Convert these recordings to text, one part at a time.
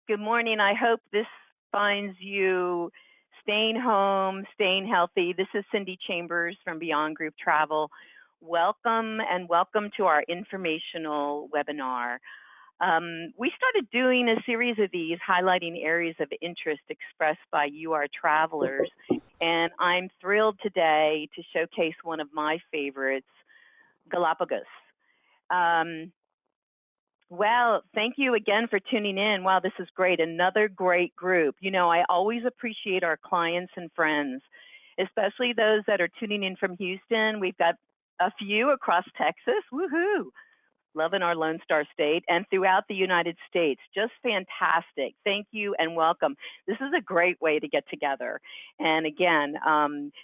Good morning. I hope this finds you staying home, staying healthy. This is Cindy Chambers from Beyond Group Travel. Welcome and welcome to our informational webinar. We started doing a series of these highlighting areas of interest expressed by you, our travelers, and I'm thrilled today to showcase one of my favorites, Galapagos. Well, thank you again for tuning in. Wow, this is great. Another great group. You know, I always appreciate our clients and friends, especially those that are tuning in from Houston. We've got a few across Texas. Woohoo! Loving our Lone Star State, and throughout the United States. Just fantastic. Thank you and welcome. This is a great way to get together. And again,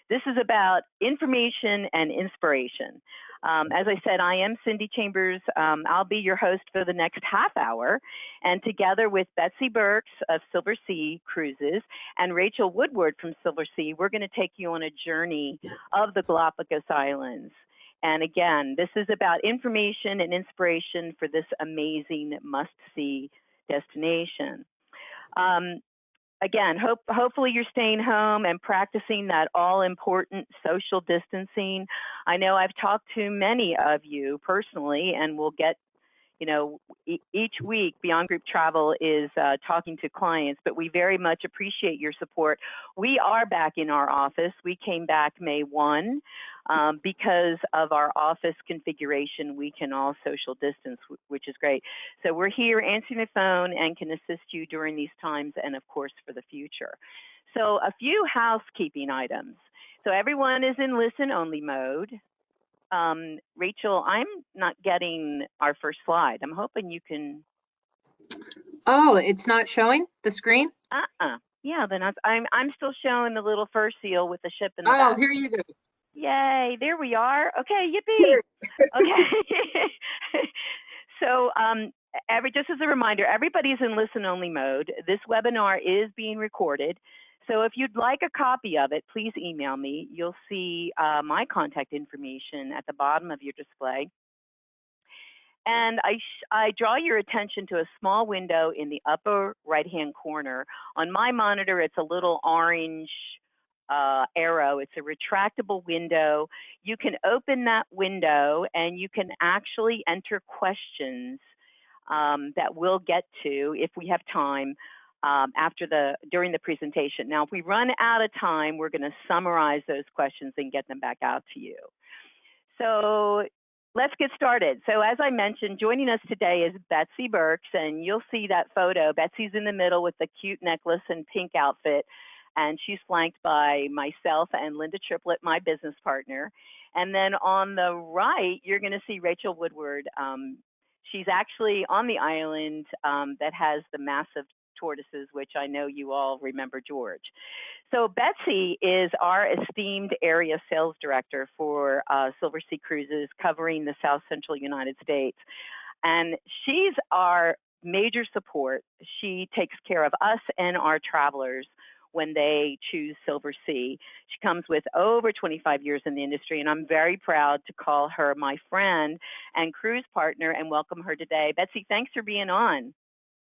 this is about information and inspiration. As I said, I am Cindy Chambers. I'll be your host for the next half hour. And together with Betsy Burks of Silversea Cruises and Rachel Woodward from Silversea, we're going to take you on a journey of the Galapagos Islands. And again, this is about information and inspiration for this amazing must-see destination. Again, hopefully you're staying home and practicing that all-important social distancing. I know I've talked to many of you personally, and we'll get, you know, each week Beyond Group Travel is talking to clients, but we very much appreciate your support. We are back in our office. We came back May 1. Because of our office configuration, we can all social distance, which is great. So we're here answering the phone and can assist you during these times and, of course, for the future. So a few housekeeping items. So everyone is in listen-only mode. Rachel, I'm not getting our first slide. I'm hoping you can. Oh, it's not showing the screen? Yeah, then I'm still showing the little fur seal with the ship in the back. Oh, here you go. Yay, there we are. Okay, yippee. Okay. So just as a reminder, everybody's in listen-only mode. This webinar is being recorded. So if you'd like a copy of it, please email me. You'll see my contact information at the bottom of your display. And I draw your attention to a small window in the upper right-hand corner. On my monitor, it's a little orange arrow. It's a retractable window. You can open that window and you can actually enter questions that we'll get to if we have time during the presentation. Now, if we run out of time, we're going to summarize those questions and get them back out to you. So let's get started. So as I mentioned, joining us today is Betsy Burks, and you'll see that photo. Betsy's in the middle with the cute necklace and pink outfit, and she's flanked by myself and Linda Triplett, my business partner. And then on the right, you're going to see Rachel Woodward. She's actually on the island that has the massive tortoises, which I know you all remember George. So Betsy is our esteemed area sales director for Silversea Cruises, covering the South Central United States. And she's our major support. She takes care of us and our travelers when they choose Silversea. She comes with over 25 years in the industry, and I'm very proud to call her my friend and cruise partner and welcome her today. Betsy, thanks for being on.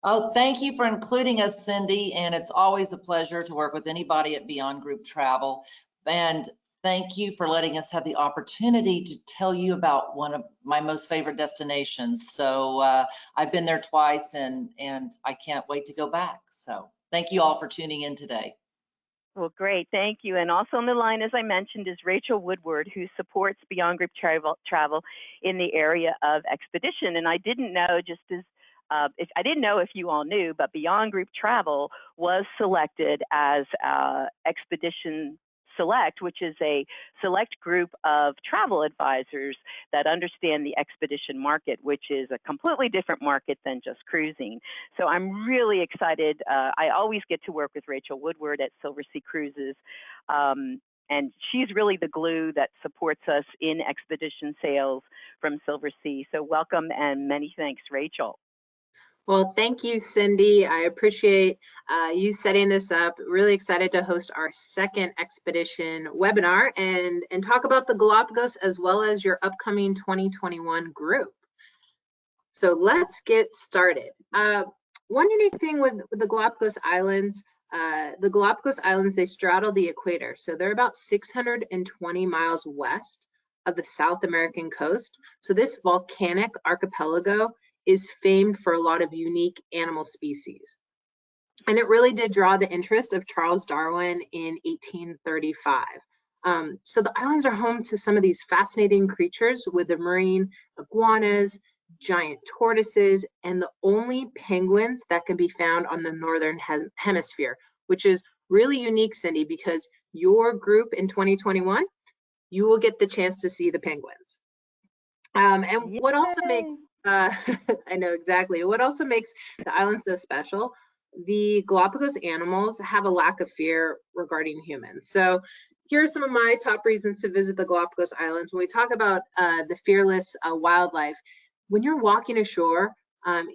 Oh, thank you for including us, Cindy, and it's always a pleasure to work with anybody at Beyond Group Travel. And thank you for letting us have the opportunity to tell you about one of my most favorite destinations. So I've been there twice, and I can't wait to go back. So thank you all for tuning in today. Well, great, thank you. And also on the line, as I mentioned, is Rachel Woodward, who supports Beyond Group Travel in the area of expedition. And I didn't know, just as I didn't know if you all knew, but Beyond Group Travel was selected as Expedition Select, which is a select group of travel advisors that understand the expedition market, which is a completely different market than just cruising. So I'm really excited. I always get to work with Rachel Woodward at Silversea Cruises. And she's really the glue that supports us in expedition sales from Silversea. So welcome and many thanks, Rachel. Well, thank you, Cindy. I appreciate you setting this up. Really excited to host our second expedition webinar and talk about the Galapagos as well as your upcoming 2021 group. So let's get started. One unique thing with the Galapagos Islands, they straddle the equator. So they're about 620 miles west of the South American coast. So this volcanic archipelago is famed for a lot of unique animal species. And it really did draw the interest of Charles Darwin in 1835. So the islands are home to some of these fascinating creatures with the marine iguanas, giant tortoises, and the only penguins that can be found on the northern hemisphere, which is really unique, Cindy, because your group in 2021, you will get the chance to see the penguins. And Yay. what also makes, I know exactly, what also makes the island so special, the Galapagos animals have a lack of fear regarding humans. So here are some of my top reasons to visit the Galapagos Islands. When we talk about the fearless wildlife, when you're walking ashore,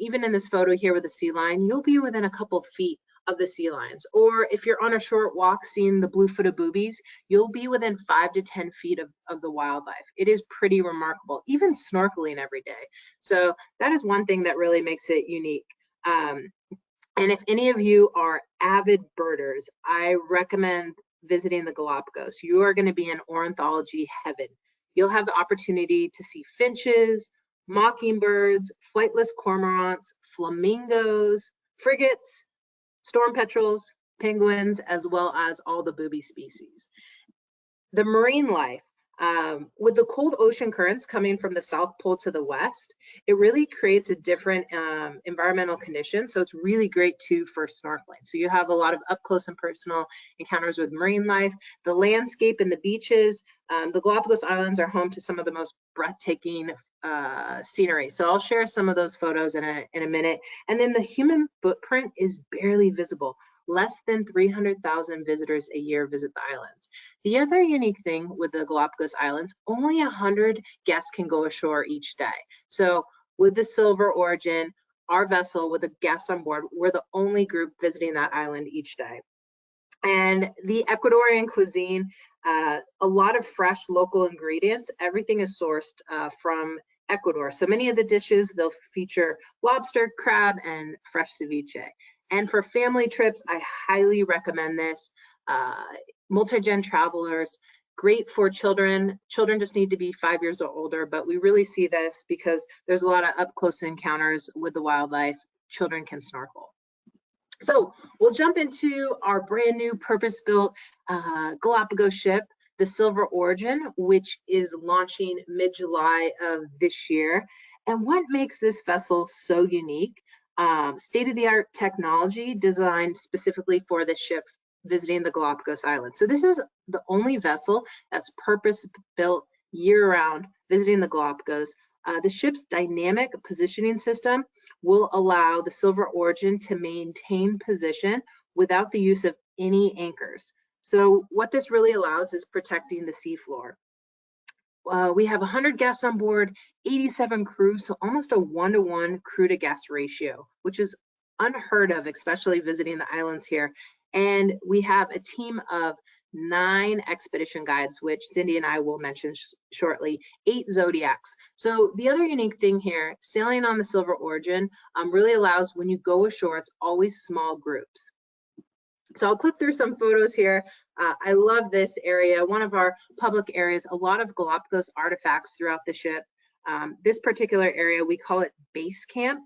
even in this photo here with the sea lion, you'll be within a couple feet of the sea lions. Or if you're on a short walk seeing the blue-footed boobies, you'll be within 5 to 10 feet of the wildlife. It is pretty remarkable, even snorkeling every day. So that is one thing that really makes it unique. And if any of you are avid birders, I recommend visiting the Galapagos. You are going to be in ornithology heaven. You'll have the opportunity to see finches, mockingbirds, flightless cormorants, flamingos, frigates, storm petrels, penguins, as well as all the booby species. The marine life, with the cold ocean currents coming from the South Pole to the west, it really creates a different environmental condition. So it's really great too for snorkeling. So you have a lot of up close and personal encounters with marine life. The landscape and the beaches, the Galapagos Islands are home to some of the most breathtaking scenery. So I'll share some of those photos in a minute. And then the human footprint is barely visible. Less than 300,000 visitors a year visit the islands. The other unique thing with the Galapagos Islands, only 100 guests can go ashore each day. So with the Silver Origin, our vessel with the guests on board, we're the only group visiting that island each day. And the Ecuadorian cuisine, a lot of fresh local ingredients. Everything is sourced from Ecuador. So many of the dishes, they'll feature lobster, crab, and fresh ceviche. And for family trips, I highly recommend this. Multi-gen travelers, great for children. Children just need to be 5 years or older, but we really see this because there's a lot of up-close encounters with the wildlife. Children can snorkel. So we'll jump into our brand new purpose-built Galapagos ship, the Silver Origin, which is launching mid-July of this year. And what makes this vessel so unique? State-of-the-art technology designed specifically for the ship visiting the Galapagos Islands. So this is the only vessel that's purpose-built year-round visiting the Galapagos. The ship's dynamic positioning system will allow the Silver Origin to maintain position without the use of any anchors. So what this really allows is protecting the seafloor. We have 100 guests on board, 87 crew, so almost a 1-to-1 crew to guest ratio, which is unheard of, especially visiting the islands here. And we have a team of 9 expedition guides, which Cindy and I will mention shortly, 8 Zodiacs. So the other unique thing here, sailing on the Silver Origin really allows, when you go ashore, it's always small groups. So I'll click through some photos here. I love this area, one of our public areas, a lot of Galapagos artifacts throughout the ship. This particular area, we call it base camp.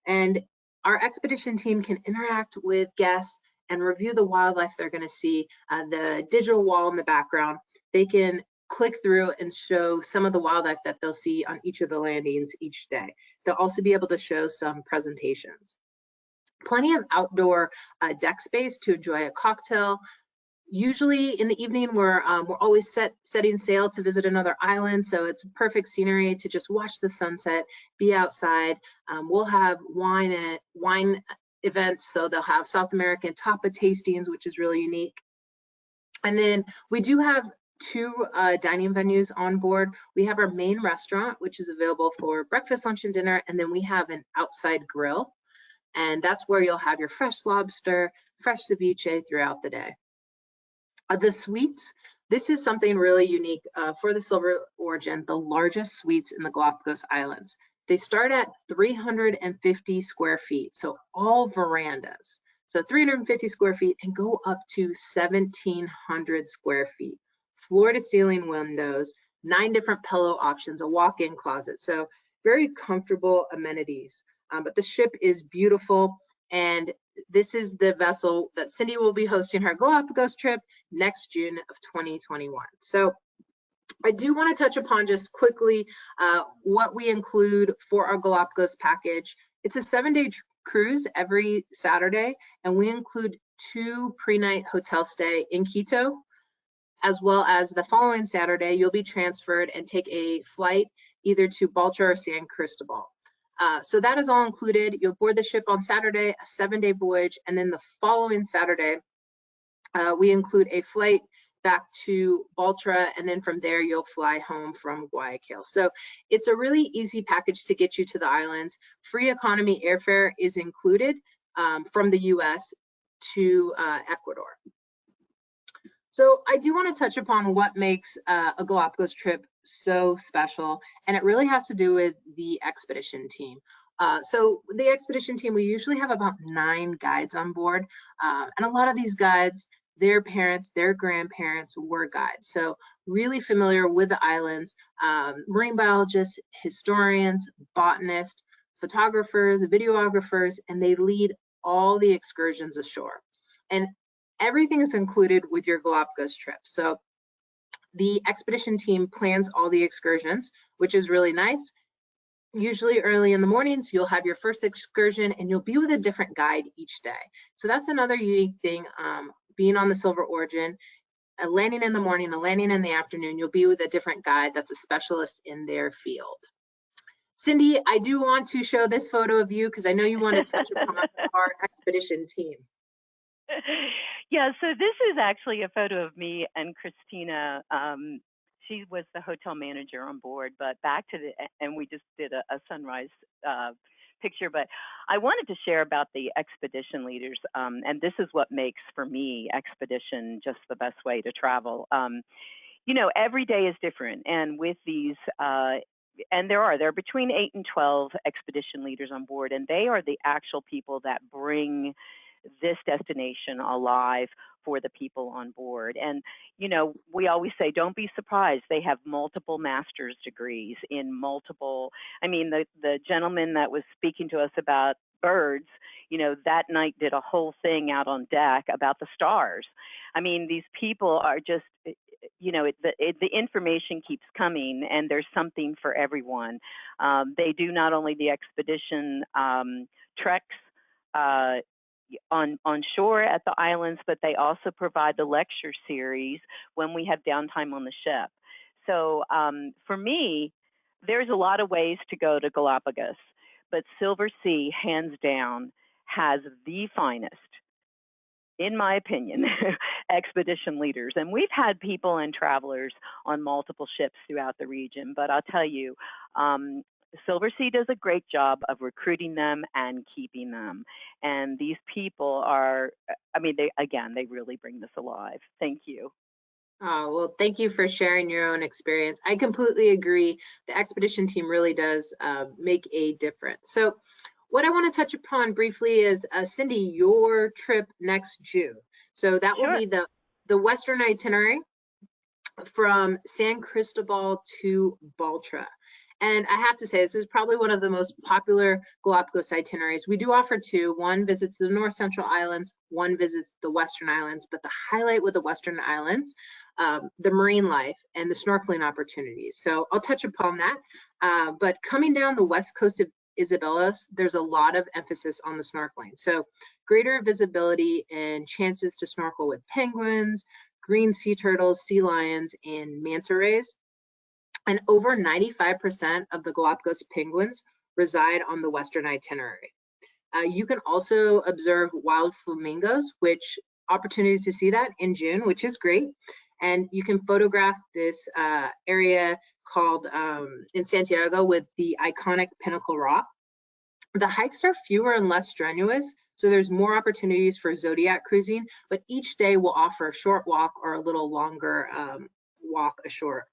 And our expedition team can interact with guests and review the wildlife they're going to see. The digital wall in the background, they can click through and show some of the wildlife that they'll see on each of the landings each day. They'll also be able to show some presentations. Plenty of outdoor deck space to enjoy a cocktail. Usually in the evening, we're always setting sail to visit another island, so it's perfect scenery to just watch the sunset, be outside. We'll have wine events, so they'll have South American tapa tastings, which is really unique. And then we do have 2 dining venues on board. We have our main restaurant, which is available for breakfast, lunch, and dinner, and then we have an outside grill. And that's where you'll have your fresh lobster, fresh ceviche throughout the day. The suites, this is something really unique for the Silver Origin, the largest suites in the Galapagos Islands. They start at 350 square feet, so all verandas. So 350 square feet and go up to 1,700 square feet. Floor to ceiling windows, 9 different pillow options, a walk-in closet. So very comfortable amenities. But the ship is beautiful, and this is the vessel that Cindy will be hosting her Galapagos trip next June of 2021. So I do want to touch upon just quickly what we include for our Galapagos package. It's a 7-day cruise every Saturday, and we include 2 pre-night hotel stay in Quito, as well as the following Saturday, you'll be transferred and take a flight either to Baltra or San Cristobal. So that is all included. You'll board the ship on Saturday, a 7-day voyage, and then the following Saturday, we include a flight back to Baltra, and then from there you'll fly home from Guayaquil. So it's a really easy package to get you to the islands. Free economy airfare is included from the US to Ecuador. So I do want to touch upon what makes a Galapagos trip so special, and it really has to do with the expedition team. So the expedition team, we usually have about 9 guides on board, and a lot of these guides, their parents, their grandparents were guides. So really familiar with the islands, marine biologists, historians, botanists, photographers, videographers, and they lead all the excursions ashore. And everything is included with your Galapagos trip. So the expedition team plans all the excursions, which is really nice. Usually early in the mornings, you'll have your first excursion and you'll be with a different guide each day. So that's another unique thing, being on the Silver Origin, a landing in the morning, a landing in the afternoon, you'll be with a different guide that's a specialist in their field. Cindy, I do want to show this photo of you because I know you want to touch upon our expedition team. Yeah, so this is actually a photo of me and Christina. She was the hotel manager on board, but back to and we just did a sunrise picture. But I wanted to share about the expedition leaders, and this is what makes, for me, expedition just the best way to travel. You know, every day is different, and with these, and there are between 8 and 12 expedition leaders on board, and they are the actual people that bring this destination alive for the people on board. And, you know, we always say, don't be surprised. They have multiple master's degrees in multiple, I mean, the gentleman that was speaking to us about birds, you know, that night did a whole thing out on deck about the stars. I mean, these people are just, you know, the information keeps coming, and there's something for everyone. They do not only the expedition treks, on shore at the islands, but they also provide the lecture series when we have downtime on the ship. So for me, there's a lot of ways to go to Galapagos, but Silversea, hands down, has the finest, in my opinion, expedition leaders. And we've had people and travelers on multiple ships throughout the region, but I'll tell you, Silversea does a great job of recruiting them and keeping them. And these people are, I mean, they really bring this alive. Thank you. Oh, well, thank you for sharing your own experience. I completely agree. The expedition team really does make a difference. So what I want to touch upon briefly is, Cindy, your trip next June. So that will be the Western itinerary from San Cristobal to Baltra. And I have to say, this is probably one of the most popular Galapagos itineraries. We do offer 2. One visits the North Central Islands, one visits the Western Islands, but the highlight with the Western Islands, the marine life and the snorkeling opportunities. So I'll touch upon that. But coming down the west coast of Isabellas, there's a lot of emphasis on the snorkeling. So greater visibility and chances to snorkel with penguins, green sea turtles, sea lions, and manta rays. And over 95% of the Galapagos penguins reside on the Western itinerary. You can also observe wild flamingos, which opportunities to see that in June, which is great. And you can photograph this area called in Santiago with the iconic Pinnacle Rock. The hikes are fewer and less strenuous, so there's more opportunities for zodiac cruising, but each day will offer a short walk or a little longer walk ashore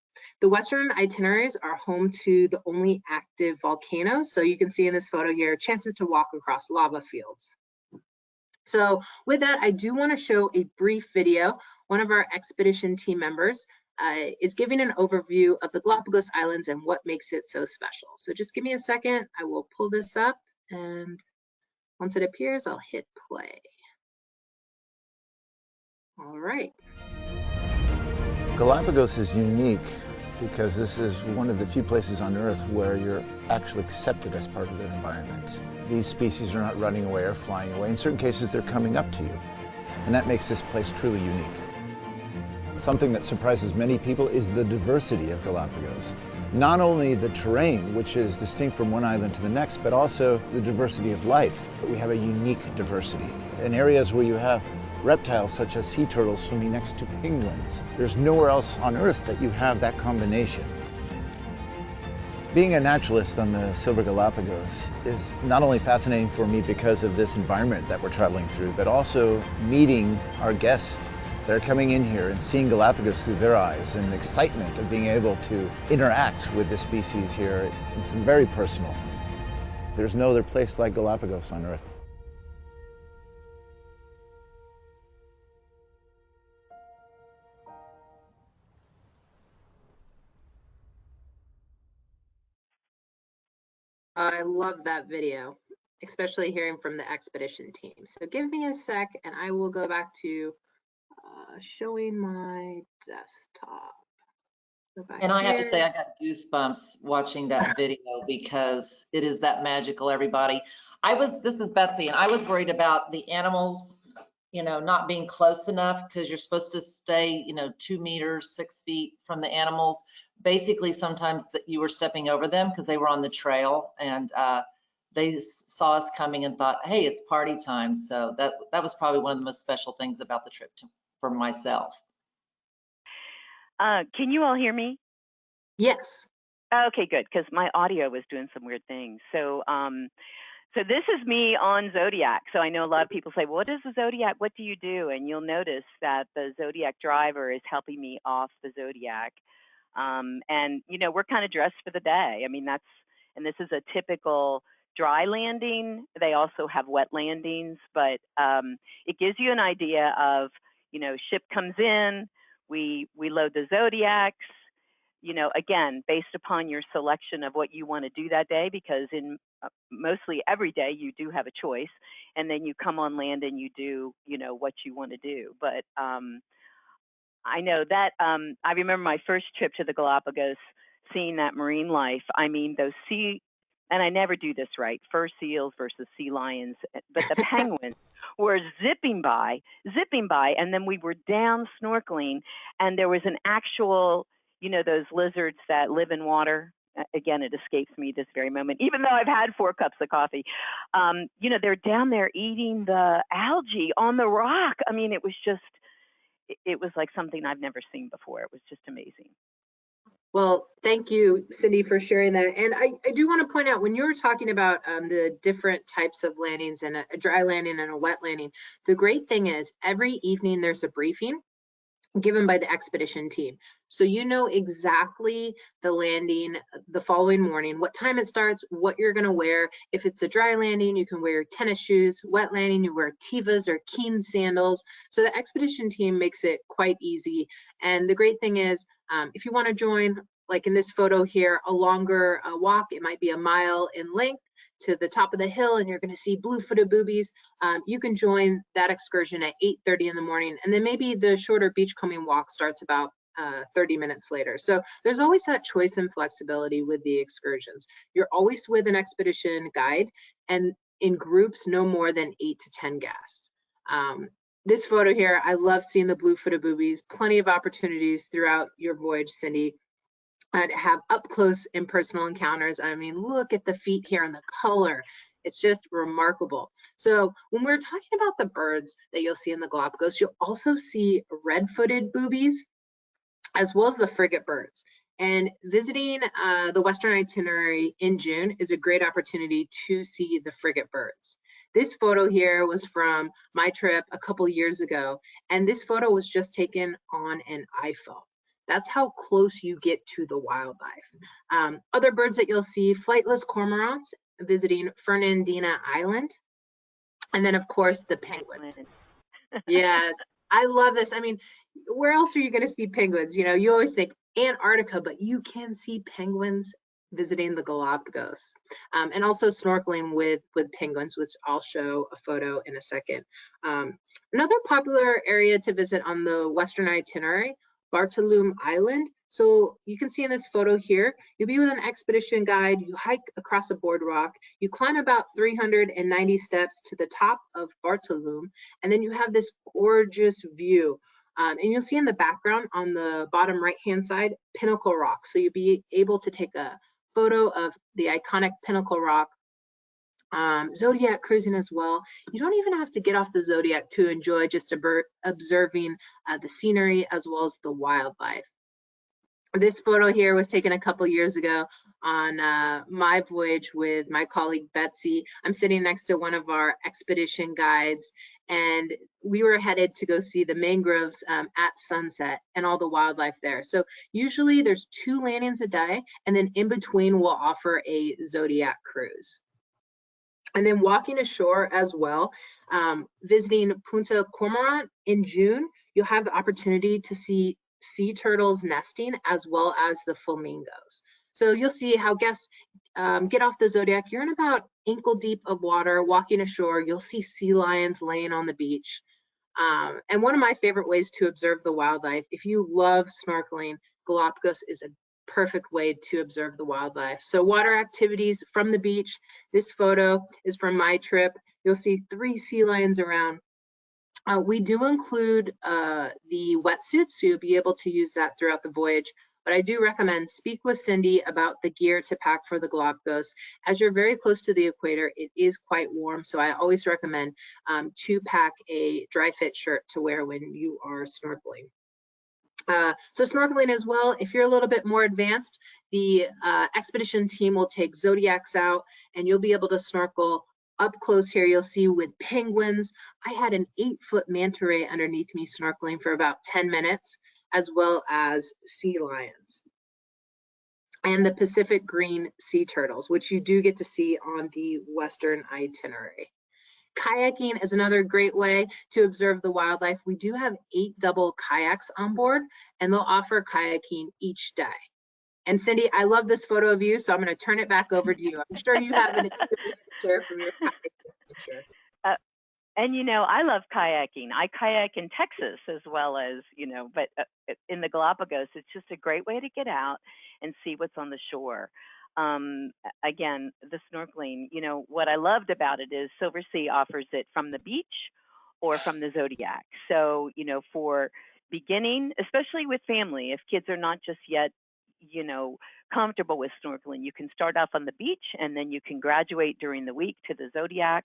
The Western itineraries are home to the only active volcanoes. So you can see in this photo here, chances to walk across lava fields. So with that, I do want to show a brief video. One of our expedition team members is giving an overview of the Galapagos Islands and what makes it so special. So just give me a second. I will pull this up, and once it appears, I'll hit play. All right. Galapagos is unique because this is one of the few places on Earth where you're actually accepted as part of their environment. These species are not running away or flying away. In certain cases, they're coming up to you. And that makes this place truly unique. Something that surprises many people is the diversity of Galapagos. Not only the terrain, which is distinct from one island to the next, but also the diversity of life. We have a unique diversity. In areas where you have reptiles such as sea turtles swimming next to penguins, there's nowhere else on Earth that you have that combination. Being a naturalist on the Silver Galapagos is not only fascinating for me because of this environment that we're traveling through, but also meeting our guests that are coming in here and seeing Galapagos through their eyes and the excitement of being able to interact with the species here. It's very personal. There's no other place like Galapagos on Earth. I love that video, especially hearing from the expedition team. So give me a sec and I will go back to showing my desktop. And I have to say, I got goosebumps watching that video because it is that magical, everybody. This is Betsy, and I was worried about the animals, not being close enough because you're supposed to stay, 2 meters, 6 feet from the animals. Basically, sometimes that you were stepping over them because they were on the trail, and they saw us coming and thought, hey, it's party time. So that was probably one of the most special things about the trip for myself. Can you all hear me? Yes. Okay, good, because my audio was doing some weird things. So this is me on Zodiac. So I know a lot of people say, well, what is the Zodiac? What do you do? And you'll notice that the Zodiac driver is helping me off the Zodiac. And, we're kind of dressed for the day. I mean, and this is a typical dry landing. They also have wet landings, but it gives you an idea of, ship comes in, we load the Zodiacs, again, based upon your selection of what you want to do that day, because in mostly every day you do have a choice, and then you come on land and you do, what you want to do. But I know that I remember my first trip to the Galapagos, seeing that marine life. I mean, those and I never do this right, fur seals versus sea lions, but the penguins were zipping by, and then we were down snorkeling, and there was an actual, those lizards that live in water. Again, it escapes me this very moment, even though I've had 4 cups of coffee. They're down there eating the algae on the rock. I mean, it was like something I've never seen before. It was just amazing. Well, thank you, Cindy, for sharing that. And I do want to point out, when you were talking about the different types of landings and a dry landing and a wet landing, the great thing is every evening there's a briefing given by the expedition team. So you know exactly the landing the following morning, what time it starts, what you're going to wear. If it's a dry landing, you can wear tennis shoes. Wet landing, you wear Tevas or Keen sandals. So the expedition team makes it quite easy. And the great thing is, if you want to join, like in this photo here, a longer walk, it might be a mile in length to the top of the hill, and you're going to see blue-footed boobies. You can join that excursion at 8:30 in the morning, and then maybe the shorter beachcombing walk starts about 30 minutes later. So there's always that choice and flexibility with the excursions. You're always with an expedition guide, and in groups no more than 8 to 10 guests. This photo here, I love seeing the blue-footed boobies. Plenty of opportunities throughout your voyage, Cindy, to have up close and personal encounters. I mean, look at the feet here and the color. It's just remarkable. So when we're talking about the birds that you'll see in the Galapagos, you'll also see red-footed boobies as well as the frigate birds. And visiting the Western itinerary in June is a great opportunity to see the frigate birds. This photo here was from my trip a couple years ago, and this photo was just taken on an iPhone. That's how close you get to the wildlife. Other birds that you'll see, flightless cormorants visiting Fernandina Island. And then, of course, the penguins. Yes, I love this. I mean, where else are you going to see penguins? You know, you always think Antarctica, but you can see penguins visiting the Galapagos, and also snorkeling with penguins, which I'll show a photo in a second. Another popular area to visit on the Western itinerary, Bartolome Island. So you can see in this photo here, you'll be with an expedition guide, you hike across a boardwalk, you climb about 390 steps to the top of Bartolome, and then you have this gorgeous view. And you'll see in the background on the bottom right-hand side, Pinnacle Rock. So you'll be able to take a photo of the iconic Pinnacle Rock. Zodiac cruising as well. You don't even have to get off the Zodiac to enjoy just observing the scenery as well as the wildlife. This photo here was taken a couple years ago on my voyage with my colleague Betsy. I'm sitting next to one of our expedition guides, and we were headed to go see the mangroves at sunset and all the wildlife there. So usually there's 2 landings a day, and then in between we'll offer a Zodiac cruise. And then walking ashore as well, visiting Punta Cormorant in June, you'll have the opportunity to see sea turtles nesting as well as the flamingos. So you'll see how guests get off the Zodiac. You're in about ankle deep of water, walking ashore. You'll see sea lions laying on the beach. And one of my favorite ways to observe the wildlife, if you love snorkeling, Galapagos is a perfect way to observe the wildlife. So water activities from the beach. This photo is from my trip. You'll see 3 sea lions around. We do include the wetsuits, so you'll be able to use that throughout the voyage. But I do recommend speak with Cindy about the gear to pack for the Galapagos. As you're very close to the equator, it is quite warm, so I always recommend to pack a dry fit shirt to wear when you are snorkeling. So snorkeling as well, if you're a little bit more advanced, the expedition team will take Zodiacs out and you'll be able to snorkel up close here. You'll see with penguins. I had an 8-foot manta ray underneath me snorkeling for about 10 minutes, as well as sea lions and the Pacific green sea turtles, which you do get to see on the Western itinerary. Kayaking is another great way to observe the wildlife. We do have 8 double kayaks on board, and they'll offer kayaking each day. And Cindy, I love this photo of you, so I'm going to turn it back over to you. I'm sure you have an experience to share from your kayaking adventure. And you know, I love kayaking. I kayak in Texas as well as, you know, but in the Galapagos, it's just a great way to get out and see what's on the shore. Again, the snorkeling, you know, what I loved about it is Silversea offers it from the beach or from the Zodiac. So, you know, for beginning, especially with family, if kids are not just yet, you know, comfortable with snorkeling, you can start off on the beach and then you can graduate during the week to the Zodiac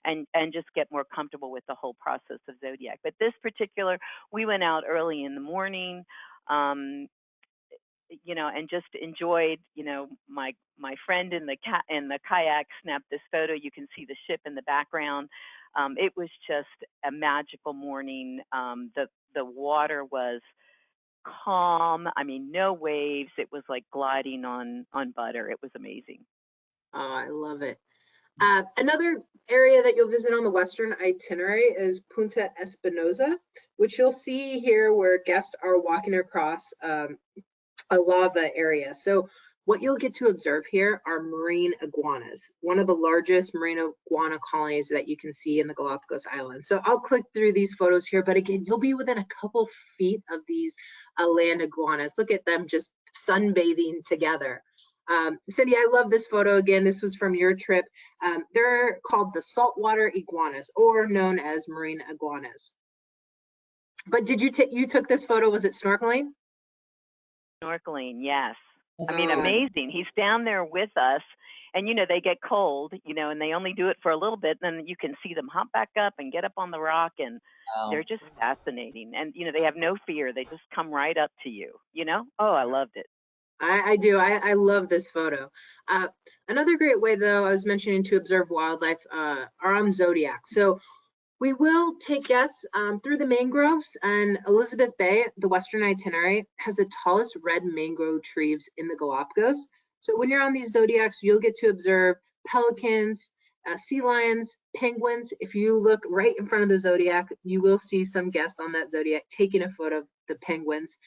and just get more comfortable with the whole process of Zodiac. But this particular, we went out early in the morning, you know, and just enjoyed, you know, my friend in the kayak snapped this photo. You can see the ship in the background. It was just a magical morning. The water was calm. I mean, no waves. It was like gliding on butter. It was amazing. Oh, I love it. Another area that you'll visit on the Western itinerary is Punta Espinosa, which you'll see here where guests are walking across a lava area. So what you'll get to observe here are marine iguanas, one of the largest marine iguana colonies that you can see in the Galapagos Islands. So I'll click through these photos here, but again, you'll be within a couple feet of these land iguanas. Look at them just sunbathing together. Cindy, I love this photo. Again, this was from your trip. They're called the saltwater iguanas, or known as marine iguanas. But did you took this photo, was it snorkeling? Snorkeling, yes. I mean, amazing. He's down there with us, and you know, they get cold, you know, and they only do it for a little bit, and then you can see them hop back up and get up on the rock, and they're just fascinating. And you know, they have no fear. They just come right up to you, you know? Oh, I loved it. I do. I love this photo. Another great way, though, I was mentioning to observe wildlife are on Zodiac. So We will take guests through the mangroves, and Elizabeth Bay, the Western itinerary, has the tallest red mangrove trees in the Galapagos. So when you're on these zodiacs, you'll get to observe pelicans, sea lions, penguins. If you look right in front of the zodiac, you will see some guests on that zodiac taking a photo of the penguins,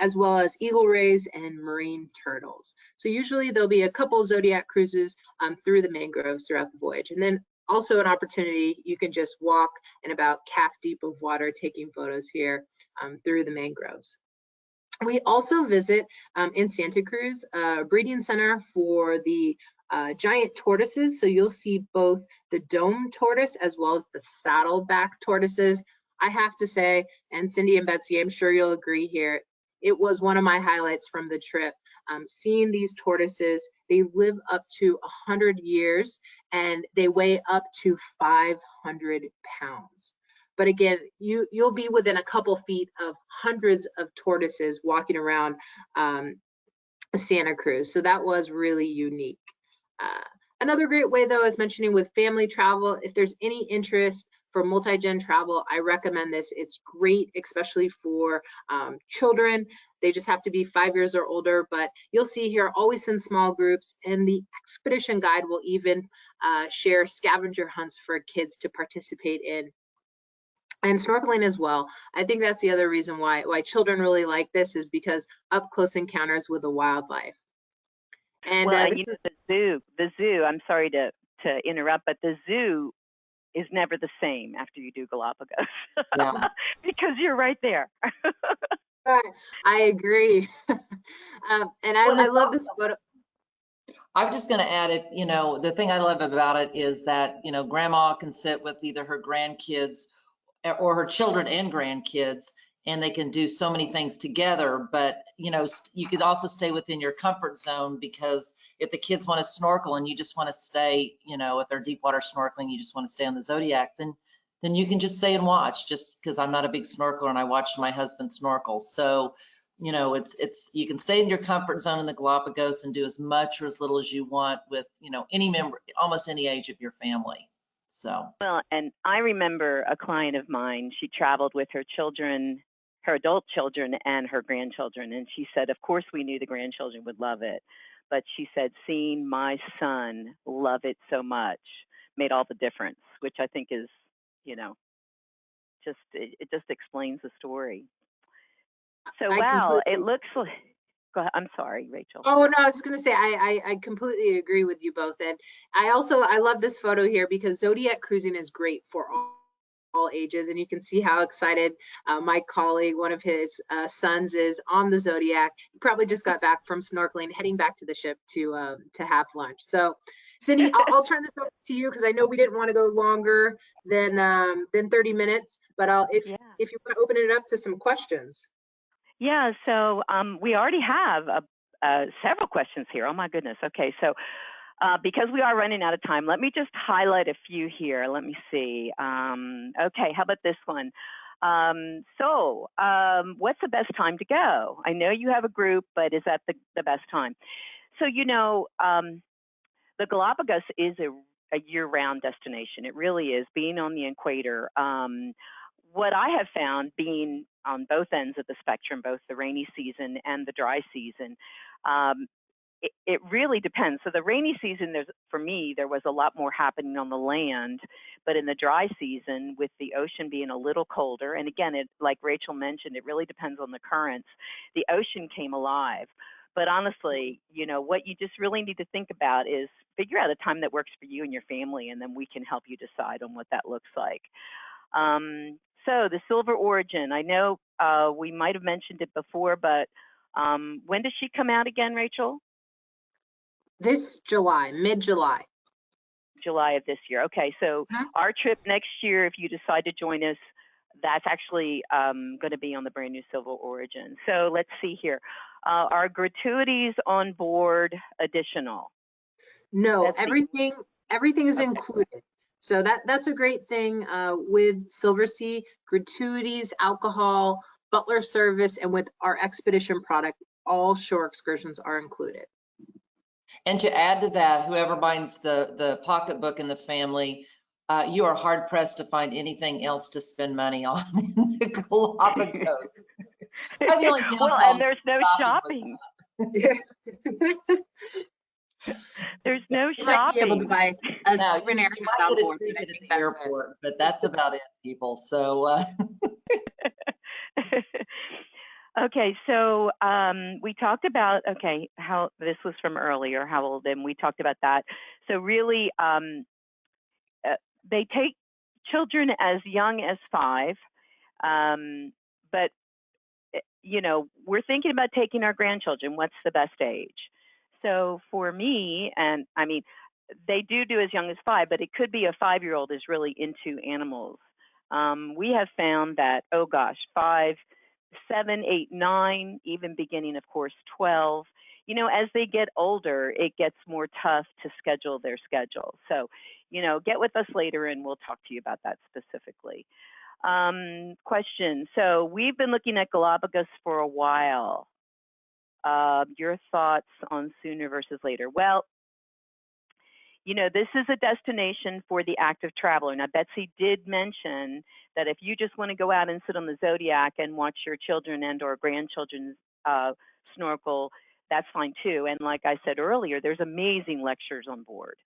as well as eagle rays and marine turtles. So usually there'll be a couple zodiac cruises through the mangroves throughout the voyage. And then also an opportunity, you can just walk in about calf deep of water taking photos here through the mangroves. We also visit in Santa Cruz a breeding center for the giant tortoises. So you'll see both the dome tortoise as well as the saddleback tortoises. I have to say, and Cindy and Betsy, I'm sure you'll agree here, it was one of my highlights from the trip. Seeing these tortoises, they live up to 100 years and they weigh up to 500 pounds. But again, you'll be within a couple feet of hundreds of tortoises walking around Santa Cruz. So that was really unique. Another great way, though, is mentioning with family travel. If there's any interest for multi-gen travel, I recommend this. It's great, especially for children. They just have to be 5 years or older, but you'll see here always in small groups, and the expedition guide will even share scavenger hunts for kids to participate in. And snorkeling as well. I think that's the other reason why children really like this, is because up close encounters with the wildlife. And, well, and you know, the zoo, I'm sorry to interrupt, but the zoo is never the same after you do Galapagos. Yeah. Because you're right there. I agree. And I love this photo. I'm just going to add, if you know, the thing I love about it is that, you know, grandma can sit with either her grandkids or her children and grandkids, and they can do so many things together. But, you know, you could also stay within your comfort zone, because if the kids want to snorkel and you just want to stay, you know, if they're deep water snorkeling, you just want to stay on the Zodiac, then you can just stay and watch, just because I'm not a big snorkeler and I watched my husband snorkel. So, you know, you can stay in your comfort zone in the Galapagos and do as much or as little as you want with, you know, any member, almost any age of your family. So. Well, and I remember a client of mine, she traveled with her children, her adult children and her grandchildren. And she said, of course, we knew the grandchildren would love it. But she said, seeing my son love it so much made all the difference, which I think is, you know, it just explains the story. So, wow, it looks like, go ahead. I'm sorry, Rachel. Oh, no, I was just going to say, I completely agree with you both. And I love this photo here, because Zodiac cruising is great for all ages. And you can see how excited my colleague, one of his sons, is on the Zodiac. He probably just got back from snorkeling, heading back to the ship to have lunch. So, Cindy, I'll turn this over to you, because I know we didn't want to go longer than 30 minutes, but if you want to open it up to some questions. Yeah, so we already have several questions here. Oh my goodness. Okay, so because we are running out of time, let me just highlight a few here. Let me see. Okay, how about this one? What's the best time to go? I know you have a group, but is that the best time? So, you know, the Galapagos is a year-round destination. It really is, being on the equator. What I have found, being on both ends of the spectrum, both the rainy season and the dry season, it really depends. So the rainy season, for me, there was a lot more happening on the land, but in the dry season, with the ocean being a little colder, and again, like Rachel mentioned, it really depends on the currents, the ocean came alive. But honestly, you know, what you just really need to think about is figure out a time that works for you and your family, and then we can help you decide on what that looks like. So the Silver Origin, I know we might have mentioned it before, but when does she come out again, Rachel? This July, mid-July. July of this year. Okay, so our trip next year, if you decide to join us, that's actually going to be on the brand new Silver Origin. So let's see here. Are gratuities on board additional? No, everything is included. So that's a great thing with Silversea. Gratuities, alcohol, butler service, and with our expedition product, all shore excursions are included. And to add to that, whoever binds the pocketbook in the family, You are hard pressed to find anything else to spend money on in the Galapagos. The only Well, downfall and there's no shopping. There's no You might be able to shopping. buy a Now, souvenir you hat might on get a board, but I ticket think at the that's airport, but that's about it, people. So Okay, so we talked about, okay, how this was from earlier, how old, and we talked about that. So really, they take children as young as 5, but you know, we're thinking about taking our grandchildren. What's the best age? So for me, and I mean, they do as young as 5, but it could be a 5-year-old is really into animals. We have found that, oh gosh, 5, 7, 8, 9, even beginning, of course, 12. You know, as they get older, it gets more tough to schedule their schedule. So, you know, get with us later and we'll talk to you about that specifically. Question. So we've been looking at Galapagos for a while. Your thoughts on sooner versus later? Well, you know, this is a destination for the active traveler. Now, Betsy did mention that if you just want to go out and sit on the Zodiac and watch your children and or grandchildren snorkel, that's fine too. And like I said earlier, there's amazing lectures on board.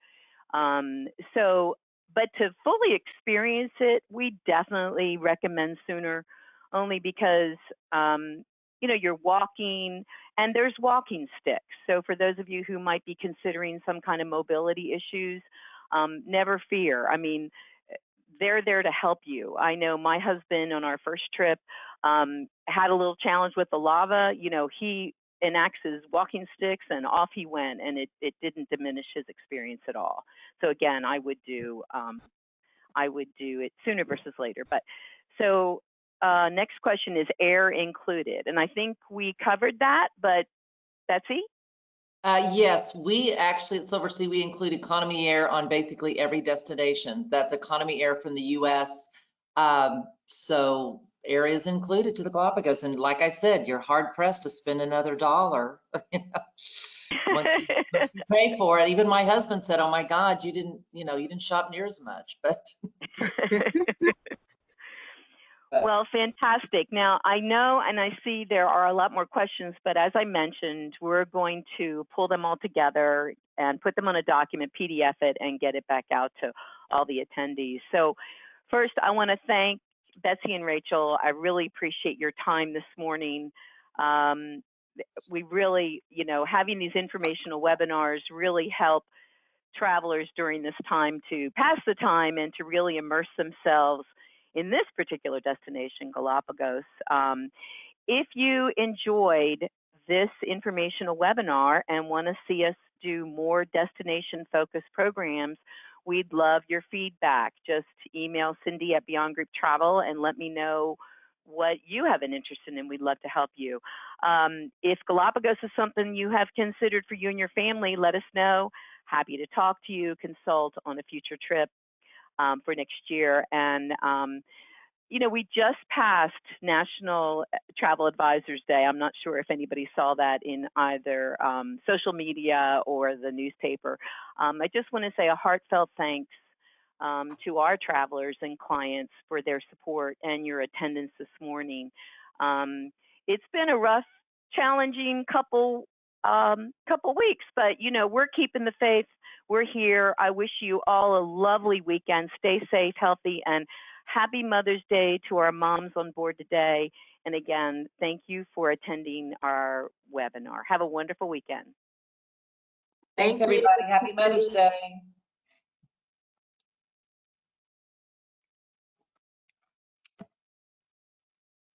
But to fully experience it, we definitely recommend sooner, only because, you know, you're walking and there's walking sticks. So for those of you who might be considering some kind of mobility issues, never fear. I mean, they're there to help you. I know my husband on our first trip had a little challenge with the lava. You know, he enacts his walking sticks and off he went, and it didn't diminish his experience at all. So again, I would do it sooner versus later. But so next question is air included, and I think we covered that. But Betsy? yes, we actually at Silversea, we include economy air on basically every destination. That's economy air from the US. So air is included to the Galapagos. And like I said, you're hard pressed to spend another $1. You know, once you pay for it. Even my husband said, oh my God, you didn't shop near as much, but. Well, fantastic. Now, I know and I see there are a lot more questions, but as I mentioned, we're going to pull them all together and put them on a document, PDF it, and get it back out to all the attendees. So first, I want to thank Betsy and Rachel. I really appreciate your time this morning. We really, you know, having these informational webinars really help travelers during this time to pass the time and to really immerse themselves in this particular destination, Galapagos. If you enjoyed this informational webinar and want to see us do more destination-focused programs, we'd love your feedback. Just email Cindy at Beyond Group Travel and let me know what you have an interest in, and we'd love to help you. If Galapagos is something you have considered for you and your family, let us know. Happy to talk to you, consult on a future trip for next year. And, you know, we just passed National Travel Advisors Day. I'm not sure if anybody saw that in either social media or the newspaper. I just want to say a heartfelt thanks to our travelers and clients for their support and your attendance this morning. It's been a rough, challenging couple weeks, but you know, we're keeping the faith. We're here. I wish you all a lovely weekend. Stay safe, healthy, and happy Mother's Day to our moms on board today. And again, thank you for attending our webinar. Have a wonderful weekend. Thanks, everybody. Happy Mother's Day.